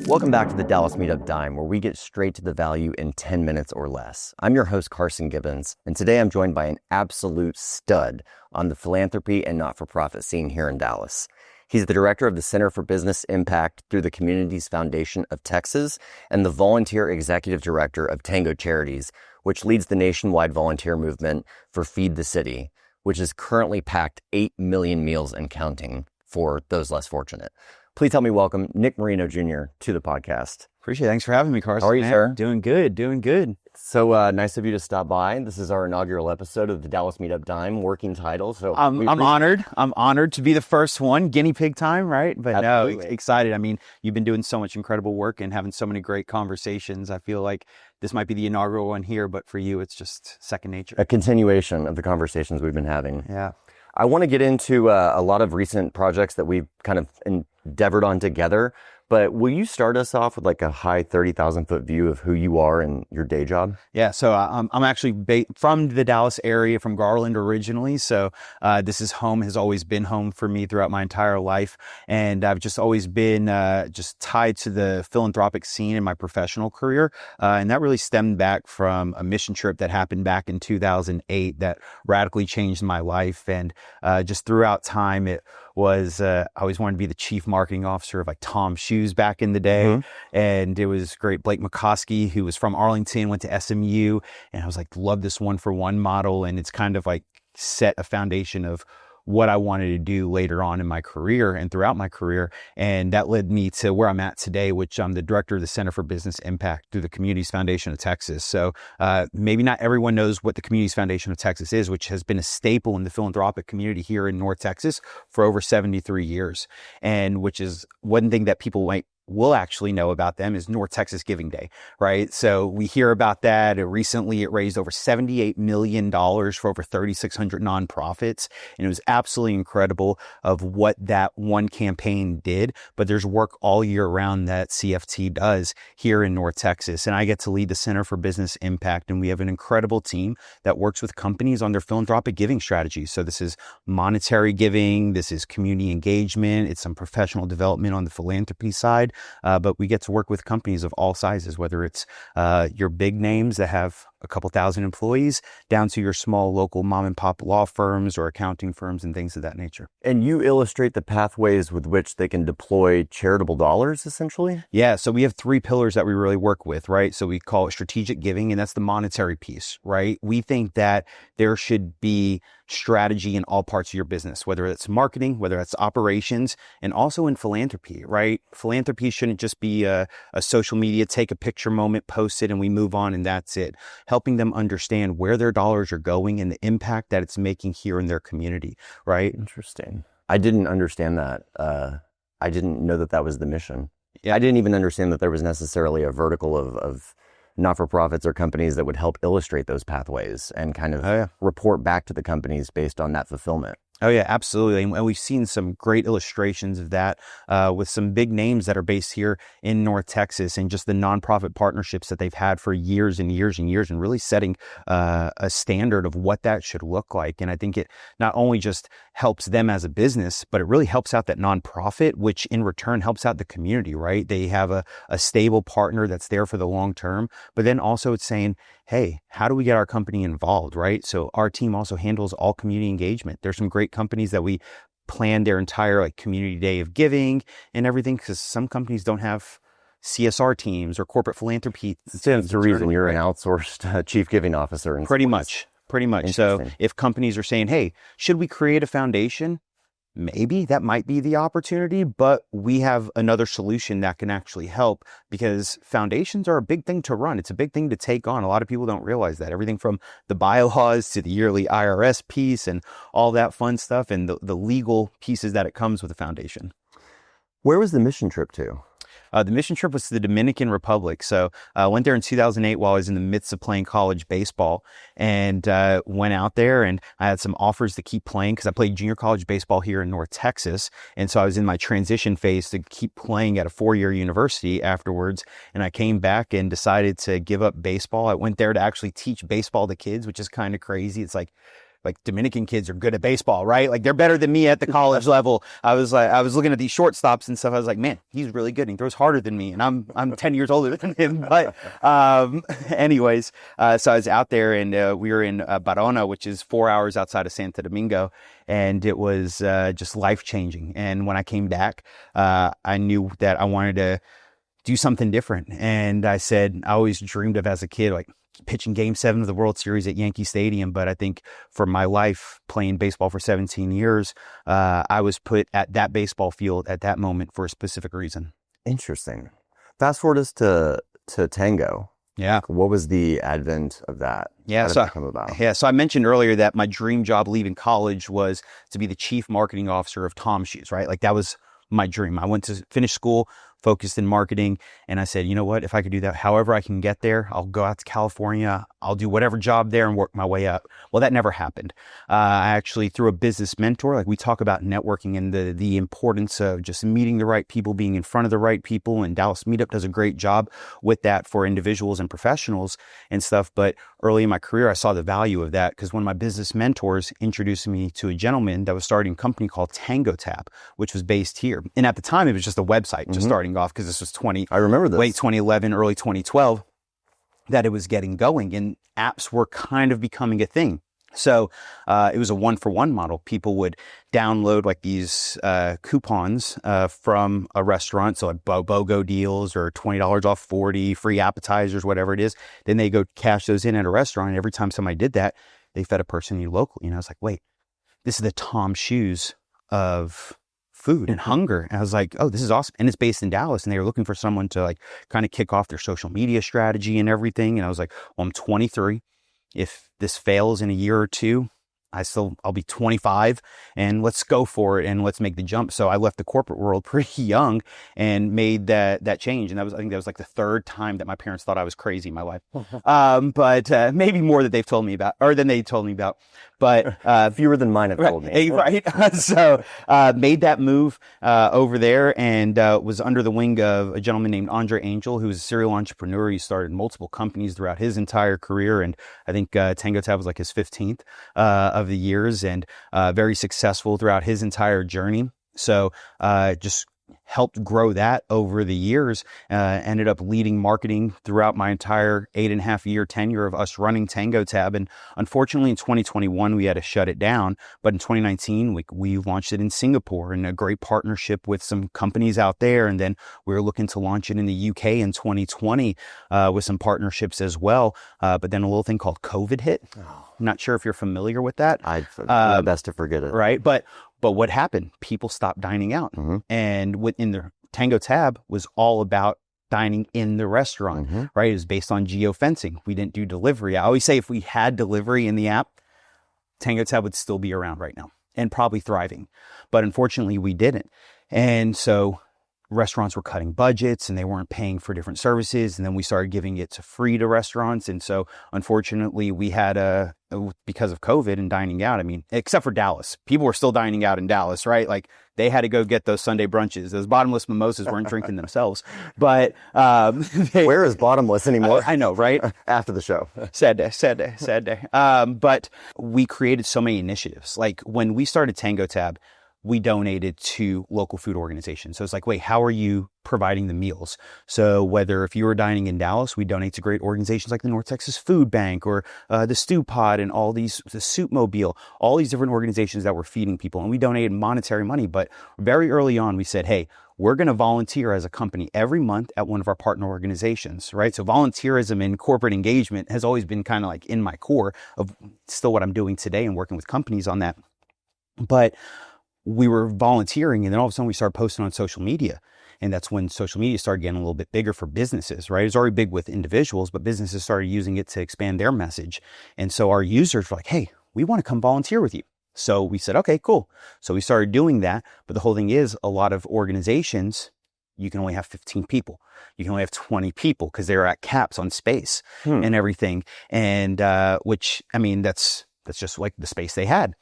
Welcome back to the Dallas Meetup Dime, where we get straight to the value in 10 minutes or less. I'm your host, Carson Gibbons, and today I'm joined by an absolute stud on the philanthropy and not-for-profit scene here in Dallas. He's the director of the Center for Business Impact through the Communities Foundation of Texas and the volunteer executive director of Tango Charities, which leads the nationwide volunteer movement for Feed the City, which has currently packed 8 million meals and counting for those less fortunate. Please help me welcome Nick Marino Jr. to the podcast. Appreciate it. Thanks for having me, Carson. How are you, sir? Doing good. So nice of you to stop by. This is our inaugural episode of the Dallas Meetup Dime, working title. So I'm honored. I'm honored to be the first one. Guinea pig time, right? But Absolutely. No, excited. I mean, you've been doing so much incredible work and having so many great conversations. I feel like this might be the inaugural one here, but for you, it's just second nature. A continuation of the conversations we've been having. Yeah. I want to get into a lot of recent projects that we've kind of endeavored on together, but will you start us off with like a high 30,000 foot view of who you are and your day job? Yeah, so I'm actually from the Dallas area, from Garland originally. So this is home, has always been home for me throughout my entire life. And I've just always been just tied to the philanthropic scene in my professional career. And that really stemmed back from a mission trip that happened back in 2008 that radically changed my life. And just throughout time, it was, I always wanted to be the chief marketing officer of like Tom's Shoes back in the day. Mm-hmm. And it was great. Blake McCoskey, who was from Arlington, went to SMU. And I was like, love this 1-for-1 model. And it's kind of like set a foundation of what I wanted to do later on in my career and throughout my career. And that led me to where I'm at today, which I'm the director of the Center for Business Impact through the Communities Foundation of Texas. So maybe not everyone knows what the Communities Foundation of Texas is, which has been a staple in the philanthropic community here in North Texas for over 73 years. And which is one thing that people will actually know about them is North Texas Giving Day, right? So we hear about that. Recently, it raised over $78 million for over 3,600 nonprofits. And it was absolutely incredible of what that one campaign did. But there's work all year round that CFT does here in North Texas. And I get to lead the Center for Business Impact. And we have an incredible team that works with companies on their philanthropic giving strategies. So this is monetary giving. This is community engagement. It's some professional development on the philanthropy side. But we get to work with companies of all sizes, whether it's your big names that have a couple thousand employees down to your small local mom and pop law firms or accounting firms and things of that nature. And you illustrate the pathways with which they can deploy charitable dollars, essentially? Yeah, so we have 3 pillars that we really work with, right? So we call it strategic giving, and that's the monetary piece, right? We think that there should be strategy in all parts of your business, whether it's marketing, whether it's operations, and also in philanthropy, right? Philanthropy shouldn't just be a social media, take a picture moment, post it, and we move on, and that's it. Helping them understand where their dollars are going and the impact that it's making here in their community, right? Interesting. I didn't understand that. I didn't know that that was the mission. Yeah. I didn't even understand that there was necessarily a vertical of not-for-profits or companies that would help illustrate those pathways and kind of report back to the companies based on that fulfillment. Oh, yeah, absolutely. And we've seen some great illustrations of that with some big names that are based here in North Texas and just the nonprofit partnerships that they've had for years and years and years and really setting a standard of what that should look like. And I think it not only just helps them as a business, but it really helps out that nonprofit, which in return helps out the community, right? They have a stable partner that's there for the long term, but then also it's saying, hey, how do we get our company involved, right? So our team also handles all community engagement. There's some great companies that we plan their entire like community day of giving and everything because some companies don't have CSR teams or corporate philanthropy. That's the reason you're an outsourced chief giving officer. Pretty much. So if companies are saying, hey, should we create a foundation? Maybe that might be the opportunity, but we have another solution that can actually help because foundations are a big thing to run. It's a big thing to take on. A lot of people don't realize that. Everything from the bylaws to the yearly IRS piece and all that fun stuff and the legal pieces that it comes with a foundation. Where was the mission trip to? The mission trip was to the Dominican Republic. So I went there in 2008 while I was in the midst of playing college baseball and went out there and I had some offers to keep playing because I played junior college baseball here in North Texas. And so I was in my transition phase to keep playing at a 4-year university afterwards. And I came back and decided to give up baseball. I went there to actually teach baseball to kids, which is kind of crazy. It's like like Dominican kids are good at baseball, right? Like they're better than me at the college level. I was looking at these shortstops and stuff. I was like, man, he's really good. And he throws harder than me. And I'm 10 years older than him. But, anyways, so I was out there and, we were in Barona, which is 4 hours outside of Santo Domingo. And it was, just life changing. And when I came back, I knew that I wanted to do something different. And I said, I always dreamed of as a kid, like pitching Game 7 of the World Series at Yankee Stadium. But I think for my life, playing baseball for 17 years, I was put at that baseball field at that moment for a specific reason. Interesting. Fast forward us to Tango. Yeah. What was the advent of that? Yeah. How did that come about? Yeah. So I mentioned earlier that my dream job leaving college was to be the chief marketing officer of Tom Shoes, right? Like that was my dream. I went to finish school, focused in marketing. And I said, you know what, if I could do that, however I can get there, I'll go out to California. I'll do whatever job there and work my way up. Well, that never happened. I actually, through a business mentor, like we talk about networking and the importance of just meeting the right people, being in front of the right people. And DallasMeetup does a great job with that for individuals and professionals and stuff. But early in my career, I saw the value of that because one of my business mentors introduced me to a gentleman that was starting a company called Tango Tab, which was based here. And at the time, it was just a website, just starting off because this was I remember this. late 2011, early 2012, that it was getting going and apps were kind of becoming a thing. So it was a 1-for-1 model. People would download like these coupons from a restaurant. So like BOGO deals or $20 off 40, free appetizers, whatever it is. Then they go cash those in at a restaurant. And every time somebody did that, they fed a person locally. And I was like, wait, this is the Tom Shoes of food and hunger. And I was like, oh, this is awesome. And it's based in Dallas. And they were looking for someone to like kind of kick off their social media strategy and everything. And I was like, well, I'm 23. If this fails in a year or two, I'll be 25 and let's go for it and let's make the jump. So I left the corporate world pretty young and made that change. And I think that was like the third time that my parents thought I was crazy in my life. But maybe more that they've told me about or than they told me about. But fewer than mine have told me. Right. So made that move over there and was under the wing of a gentleman named Andre Angel, who was a serial entrepreneur. He started multiple companies throughout his entire career. And I think Tango Tab was like his 15th of the years and very successful throughout his entire journey. So just helped grow that over the years, ended up leading marketing throughout my entire 8.5-year tenure of us running Tango Tab. And unfortunately in 2021, we had to shut it down. But in 2019, we launched it in Singapore in a great partnership with some companies out there. And then we were looking to launch it in the UK in 2020 with some partnerships as well. But then a little thing called COVID hit. I'm not sure if you're familiar with that. I'd best to forget it. Right. But what happened? People stopped dining out. And within the Tango Tab was all about dining in the restaurant, right? It was based on geofencing. We didn't do delivery. I always say if we had delivery in the app, Tango Tab would still be around right now and probably thriving. But unfortunately, we didn't. And so restaurants were cutting budgets and they weren't paying for different services. And then we started giving it to free to restaurants. And so unfortunately we had because of COVID and dining out, I mean, except for Dallas, people were still dining out in Dallas, right? Like they had to go get those Sunday brunches. Those bottomless mimosas weren't drinking themselves, but, where is bottomless anymore? I know, right? After the show. Sad day. But we created so many initiatives. Like when we started Tango Tab, we donated to local food organizations. So it's like, wait, how are you providing the meals? So whether if you were dining in Dallas, we donate to great organizations like the North Texas Food Bank or the Stew Pod and all these, the Soup Mobile, all these different organizations that were feeding people. And we donated monetary money. But very early on, we said, hey, we're going to volunteer as a company every month at one of our partner organizations, right? So volunteerism and corporate engagement has always been kind of like in my core of still what I'm doing today and working with companies on that. But we were volunteering and then all of a sudden we started posting on social media. And that's when social media started getting a little bit bigger for businesses, right? It was already big with individuals, but businesses started using it to expand their message. And so our users were like, hey, we want to come volunteer with you. So we said, okay, cool. So we started doing that. But the whole thing is a lot of organizations, you can only have 15 people. You can only have 20 people because they're at caps on space and everything. And which, I mean, that's just like the space they had.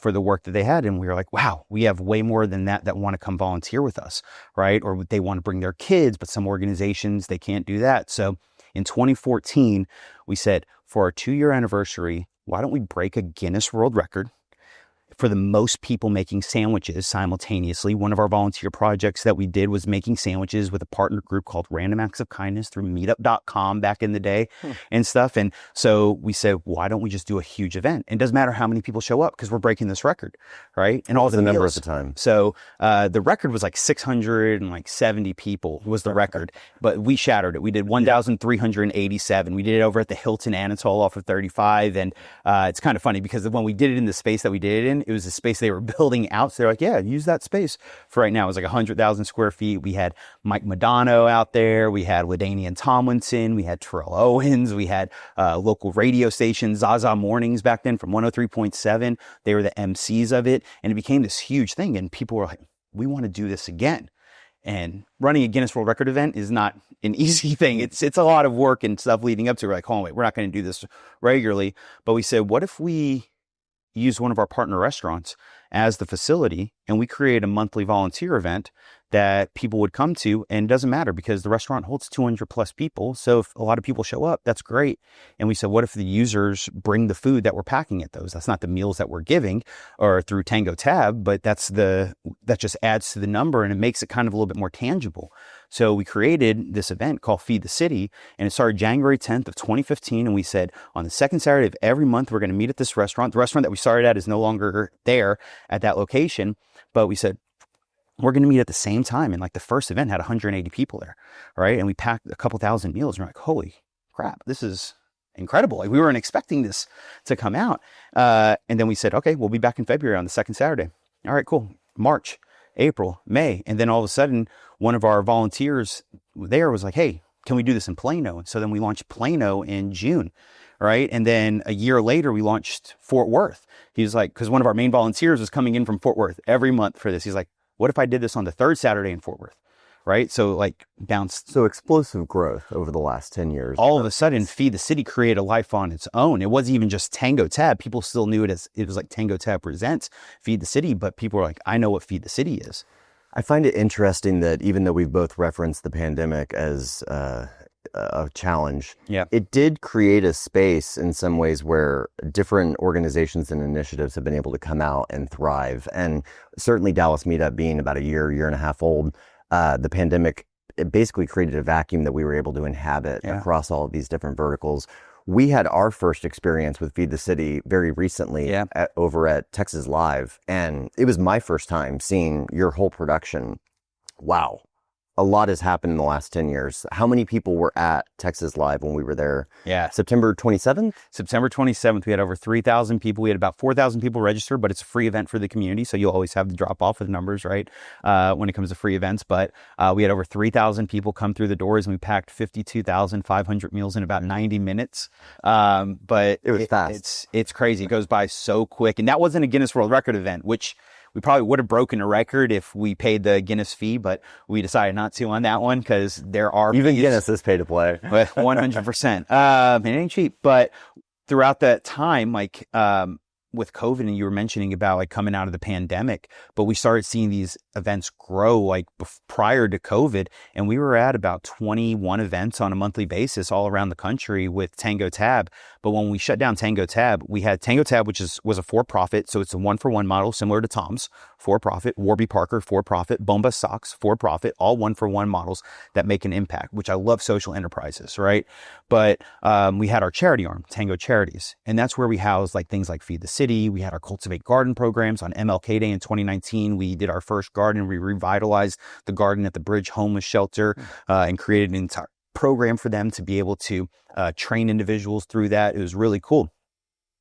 For the work that they had. And we were like, wow, we have way more than that want to come volunteer with us, right? Or they want to bring their kids, but some organizations, they can't do that. So in 2014, we said for our 2-year anniversary, why don't we break a Guinness World Record for the most people making sandwiches simultaneously? One of our volunteer projects that we did was making sandwiches with a partner group called Random Acts of Kindness through meetup.com back in the day and stuff. And so we said, why don't we just do a huge event? And it doesn't matter how many people show up because we're breaking this record, right? And all the number meals. at the time. So the record was like 670 people was the record, but we shattered it. We did 1,387. We did it over at the Hilton Anatole off of 35. And it's kind of funny because when we did it in the space that we did it in, it was a space they were building out. So they're like, yeah, use that space for right now. It was like 100,000 square feet. We had Mike Madonna out there. We had LaDainian Tomlinson. We had Terrell Owens. We had local radio stations, Zaza Mornings back then from 103.7. They were the MCs of it. And it became this huge thing. And people were like, we want to do this again. And running a Guinness World Record event is not an easy thing. It's a lot of work and stuff leading up to it. We're like, oh, wait, we're not going to do this regularly. But we said, what if we use one of our partner restaurants as the facility and we create a monthly volunteer event that people would come to? And it doesn't matter because the restaurant holds 200 plus people. So if a lot of people show up, that's great. And we said, what if the users bring the food that we're packing at those? That's not the meals that we're giving or through Tango Tab, but that just adds to the number and it makes it kind of a little bit more tangible. So we created this event called Feed the City, and it started January 10th of 2015. And we said on the second Saturday of every month, we're going to meet at this restaurant. The restaurant that we started at is no longer there at that location, but we said, we're going to meet at the same time. And like the first event had 180 people there, right? And we packed a couple thousand meals and we're like, holy crap, this is incredible. Like we weren't expecting this to come out. And then we said, okay, we'll be back in February on the second Saturday. All right, cool. March, April, May. And then all of a sudden, one of our volunteers there was like, hey, can we do this in Plano? And so then we launched Plano in June, right? And then a year later, we launched Fort Worth. He was like, because one of our main volunteers was coming in from Fort Worth every month for this. He's like, what if I did this on the third Saturday in Fort Worth? Right? So like bounced. So explosive growth over the last 10 years. All of a sudden, Feed the City created a life on its own. It wasn't even just Tango Tab. People still knew it as, it was like Tango Tab presents Feed the City, but people were like, I know what Feed the City is. I find it interesting that even though we've both referenced the pandemic as a challenge, it did create a space in some ways where different organizations and initiatives have been able to come out and thrive. And certainly Dallas Meetup being about a year and a half old, the pandemic, it basically created a vacuum that we were able to inhabit across all of these different verticals. We had our first experience with Feed the City very recently over at Texas Live, and it was my first time seeing your whole production. Wow. A lot has happened in the last 10 years. How many people were at Texas Live when we were there? Yeah. September 27th? September 27th, we had over 3,000 people. We had about 4,000 people registered, but it's a free event for the community. So you'll always have the drop off with numbers, right? When it comes to free events. But we had over 3,000 people come through the doors and we packed 52,500 meals in about 90 minutes. But it was fast. It's crazy. It goes by so quick. And that wasn't a Guinness World Record event, which we probably would have broken a record if we paid the Guinness fee, but we decided not to on that one because there are even Guinness is pay to play. 100%. It ain't cheap, but throughout that time, like with COVID, and you were mentioning about like coming out of the pandemic, but we started seeing these events grow like prior to COVID, and we were at about 21 events on a monthly basis all around the country with Tango Tab. But when we shut down Tango Tab, we had Tango Tab, which was a for-profit. So it's a 1-for-1 model, similar to Tom's, for-profit, Warby Parker, for-profit, Bomba Socks, for-profit, all 1-for-1 models that make an impact, which I love social enterprises, right? But we had our charity arm, Tango Charities. And that's where we housed like things like Feed the City. We had our Cultivate Garden programs. On MLK Day in 2019, we did our first garden. We revitalized the garden at the Bridge Homeless Shelter and created an entire program for them to be able to train individuals through that. It was really cool.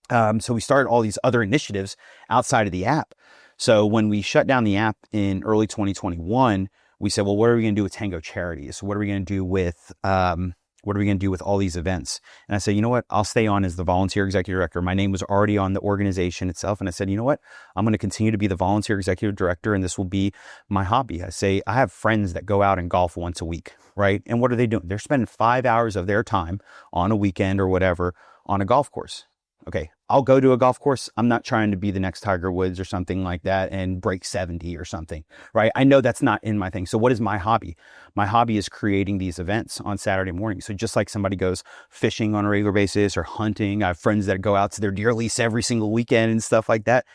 So we started all these other initiatives outside of the app. So when we shut down the app in early 2021, we said, well, what are we going to do with Tango Charities? What are we going to do with all these events? And I said, you know what? I'll stay on as the volunteer executive director. My name was already on the organization itself. And I said, you know what? I'm going to continue to be the volunteer executive director, and this will be my hobby. I say, I have friends that go out and golf once a week, right? And what are they doing? They're spending 5 hours of their time on a weekend or whatever on a golf course. Okay, I'll go to a golf course. I'm not trying to be the next Tiger Woods or something like that and break 70 or something, right? I know that's not in my thing. So what is my hobby? My hobby is creating these events on Saturday morning. So just like somebody goes fishing on a regular basis or hunting, I have friends that go out to their deer lease every single weekend and stuff like that.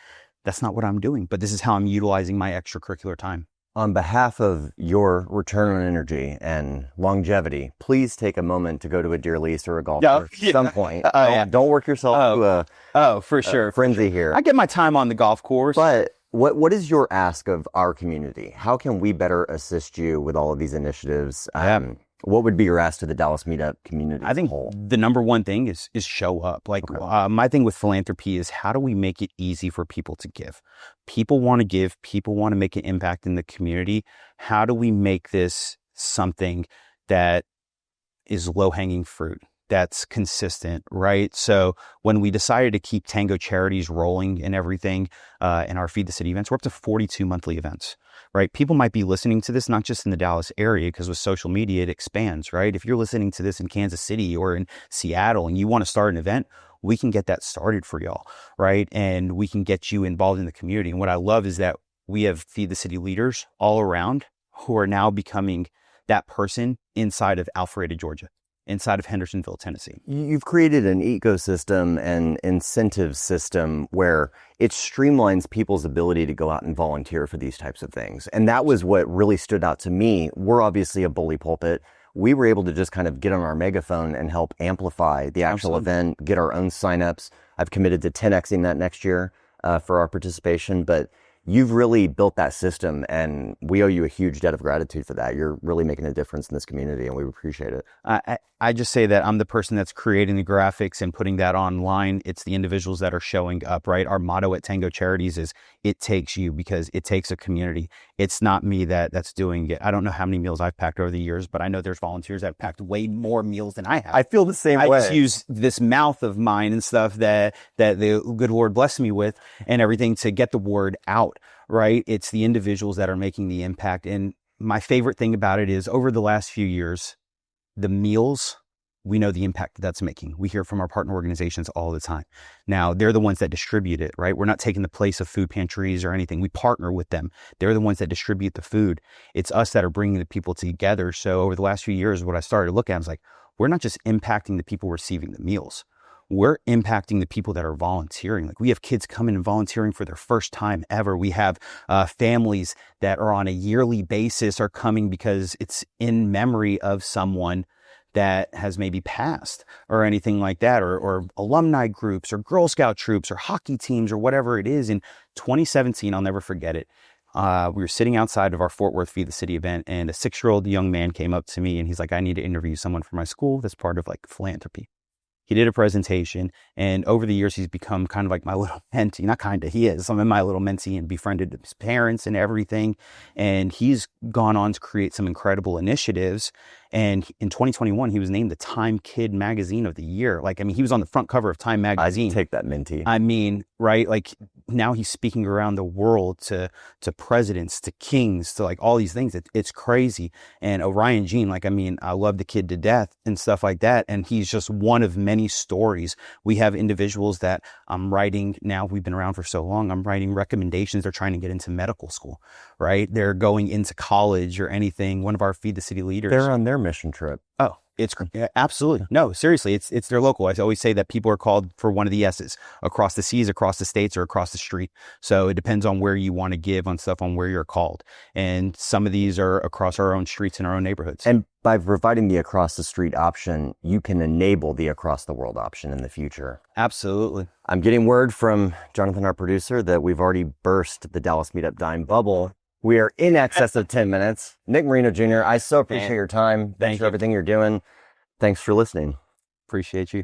That's not what I'm doing, but this is how I'm utilizing my extracurricular time. On behalf of your return on energy and longevity, please take a moment to go to a deer lease or a golf course at some point. Don't work yourself to for sure, frenzy here. I get my time on the golf course. But what is your ask of our community? How can we better assist you with all of these initiatives? What would be your ask to the Dallas Meetup community? I think the number one thing is show up. Like my thing with philanthropy is how do we make it easy for people to give? People want to give. People want to make an impact in the community. How do we make this something that is low-hanging fruit, that's consistent, right? So when we decided to keep Tango Charities rolling and everything in our Feed the City events, we're up to 42 monthly events. Right? People might be listening to this, not just in the Dallas area, because with social media, it expands, right? If you're listening to this in Kansas City or in Seattle and you want to start an event, we can get that started for y'all, right? And we can get you involved in the community. And what I love is that we have Feed the City leaders all around who are now becoming that person inside of Alpharetta, Georgia, inside of Hendersonville, Tennessee. You've created an ecosystem and incentive system where it streamlines people's ability to go out and volunteer for these types of things. And that was what really stood out to me. We're obviously a bully pulpit. We were able to just kind of get on our megaphone and help amplify the actual event, get our own signups. I've committed to 10xing that next year for our participation, but you've really built that system and we owe you a huge debt of gratitude for that. You're really making a difference in this community and we appreciate it. I just say that I'm the person that's creating the graphics and putting that online. It's the individuals that are showing up, right? Our motto at Tango Charities is it takes you, because it takes a community. It's not me that's doing it. I don't know how many meals I've packed over the years, but I know there's volunteers that have packed way more meals than I have. I feel the same way. I just use this mouth of mine and stuff that the good Lord blessed me with and everything to get the word out, right? It's the individuals that are making the impact. And my favorite thing about it is over the last few years, the meals, we know the impact that's making. We hear from our partner organizations all the time. Now, they're the ones that distribute it, right? We're not taking the place of food pantries or anything. We partner with them. They're the ones that distribute the food. It's us that are bringing the people together. So over the last few years, what I started to look at, I was like, we're not just impacting the people receiving the meals. We're impacting the people that are volunteering. Like we have kids coming and volunteering for their first time ever. We have families that are on a yearly basis are coming because it's in memory of someone that has maybe passed or anything like that, or alumni groups or Girl Scout troops or hockey teams or whatever it is. In 2017, I'll never forget it. We were sitting outside of our Fort Worth Feed the City event and a 6-year-old young man came up to me and he's like, I need to interview someone for my school that's part of like philanthropy. He did a presentation and over the years, he's become kind of like my little mentee, not kind of, he is. I'm my little mentee and befriended his parents and everything. And he's gone on to create some incredible initiatives. And in 2021, he was named the Time Kid Magazine of the Year. Like, I mean, he was on the front cover of Time Magazine. I'd take that mentee. I mean, right? Like now he's speaking around the world to presidents, to kings, to like all these things. It's crazy. And Orion Jean, like, I mean, I love the kid to death and stuff like that. And he's just one of many stories. We have individuals that I'm writing now. We've been around for so long. I'm writing recommendations. They're trying to get into medical school, right? They're going into college or anything. One of our Feed the City leaders. They're on their mission trip. Oh, it's absolutely. No, seriously, it's their local. I always say that people are called for one of the S's, across the seas, across the states, or across the street. So it depends on where you want to give on stuff, on where you're called. And some of these are across our own streets in our own neighborhoods. And by providing the across the street option, you can enable the across the world option in the future. Absolutely. I'm getting word from Jonathan, our producer, that we've already burst the Dallas Meetup Dime bubble. We are in excess of 10 minutes. Nick Marino Jr., I so appreciate your time. Thanks for everything you're doing. Thanks for listening. Appreciate you.